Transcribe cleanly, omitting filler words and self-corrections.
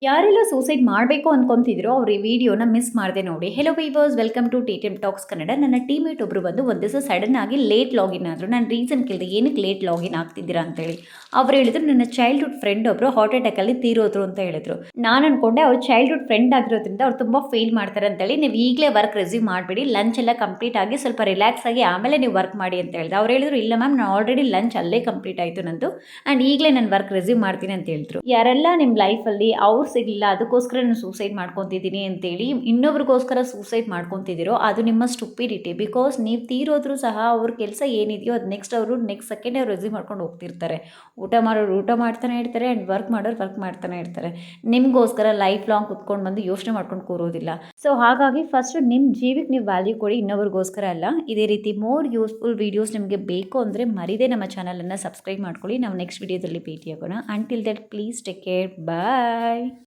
ಯಾರೆಲ್ಲ ಸೂಸೈಡ್ ಮಾಡಬೇಕು ಅನ್ಕೊಂತಿದ್ರೋ ಅವ್ರು ಈ ವಿಡಿಯೋನ ಮಿಸ್ ಮಾಡದೆ ನೋಡಿ. Hello viewers, welcome to TTM talks Kannada. ನನ್ನ ಟೀಮೇಟ್ ಒಬ್ರು ಬಂದು ಒಂದು ದಿವಸ ಸಡನ್ ಆಗಿ ಲೇಟ್ ಲಾಗಿನ್ ಆದರು. ನಾನು ರೀಸನ್ ಕೇಳಿದೆ, ಏನಕ್ಕೆ ಲೇಟ್ ಲಾಗಿನ್ ಆಗ್ತಿದ್ದೀರಾ ಅಂತೇಳಿ. ಅವ್ರು ಹೇಳಿದ್ರು, ನನ್ನ ಚೈಲ್ಡ್ಹುಡ್ ಫ್ರೆಂಡ್ ಒಬ್ರು ಹಾರ್ಟ್ ಅಟ್ಯಾಕಲ್ಲಿ ತೀರೋದ್ರು ಅಂತ ಹೇಳಿದ್ರು. ನಾನು ಅನ್ಕೊಂಡೆ ಅವ್ರು ಚೈಲ್ಡ್ಹುಡ್ ಫ್ರೆಂಡ್ ಆಗಿರೋದ್ರಿಂದ ಅವ್ರು ತುಂಬ ಫೀಲ್ ಮಾಡ್ತಾರೆ ಅಂತೇಳಿ, ನೀವು ಈಗಲೇ ವರ್ಕ್ ರೆಸ್ಯೂಮ್ ಮಾಡಿಬಿಡಿ, ಲಂಚ್ ಎಲ್ಲ ಕಂಪ್ಲೀಟ್ ಆಗಿ ಸ್ವಲ್ಪ ರಿಲ್ಯಾಕ್ಸ್ ಆಗಿ ಆಮೇಲೆ ನೀವು ವರ್ಕ್ ಮಾಡಿ ಅಂತ ಹೇಳಿದೆ. ಅವ್ರು ಹೇಳಿದ್ರು, ಇಲ್ಲ ಮ್ಯಾಮ್, ನಾನು ಆಲ್ರೆಡಿ ಲಂಚ್ ಅಲ್ಲೇ ಕಂಪ್ಲೀಟ್ ಆಯಿತು ನಂದು, ಆ್ಯಂಡ್ ಈಗಲೇ ನಾನು ವರ್ಕ್ ರೆಸ್ಯೂಮ್ ಮಾಡ್ತೀನಿ ಅಂತ ಹೇಳಿದ್ರು. ಯಾರೆಲ್ಲ ನಿಮ್ಮ ಲೈಫಲ್ಲಿ ಅವ್ರು ಸಿಗಲಿಲ್ಲ ಅದಕ್ಕೋಸ್ಕರ ನಾನು ಸೂಸೈಡ್ ಮಾಡ್ಕೊತಿದ್ದೀನಿ ಅಂತೇಳಿ ಇನ್ನೊಬ್ರಿಗೋಸ್ಕರ ಸೂಸೈಡ್ ಮಾಡ್ಕೊತಿದ್ದೀರೋ ಅದು ನಿಮ್ಮ ಸ್ಟುಪಿಡಿಟಿ. ಬಿಕಾಸ್ ನೀವು ತೀರೋದ್ರೂ ಸಹ ಅವ್ರ ಕೆಲಸ ಏನಿದೆಯೋ ಅದು ನೆಕ್ಸ್ಟ್ ಸೆಕೆಂಡೇ ಅವ್ರು ರೆಸ್ಯೂಮ್ ಮಾಡ್ಕೊಂಡು ಹೋಗ್ತಿರ್ತಾರೆ. ಊಟ ಮಾಡೋರು ಊಟ ಮಾಡ್ತಾನೆ ಇರ್ತಾರೆ ಆ್ಯಂಡ್ ವರ್ಕ್ ಮಾಡೋರು ವರ್ಕ್ ಮಾಡ್ತಾನೆ ಇರ್ತಾರೆ. ನಿಮಗೋಸ್ಕರ ಲೈಫ್ ಲಾಂಗ್ ಕುತ್ಕೊಂಡು ಬಂದು ಯೋಚನೆ ಮಾಡ್ಕೊಂಡು ಕೂರೋದಿಲ್ಲ. ಸೊ ಹಾಗಾಗಿ ಫಸ್ಟು ನಿಮ್ಮ ಜೀವಕ್ಕೆ ನೀವು ವ್ಯಾಲ್ಯೂ ಕೊಡಿ, ಇನ್ನೊಬ್ರಿಗೋಸ್ಕರ ಅಲ್ಲ. ಇದೇ ರೀತಿ ಮೋರ್ ಯೂಸ್ಫುಲ್ ವೀಡಿಯೋಸ್ ನಿಮಗೆ ಬೇಕು ಅಂದರೆ ಮರಿದೇ ನಮ್ಮ ಚಾನಲನ್ನು ಸಬ್ಸ್ಕ್ರೈಬ್ ಮಾಡ್ಕೊಳ್ಳಿ. ನಾವು ನೆಕ್ಸ್ಟ್ ವೀಡಿಯೋದಲ್ಲಿ ಭೇಟಿಯಾಗೋಣ. Until that please take care, bye.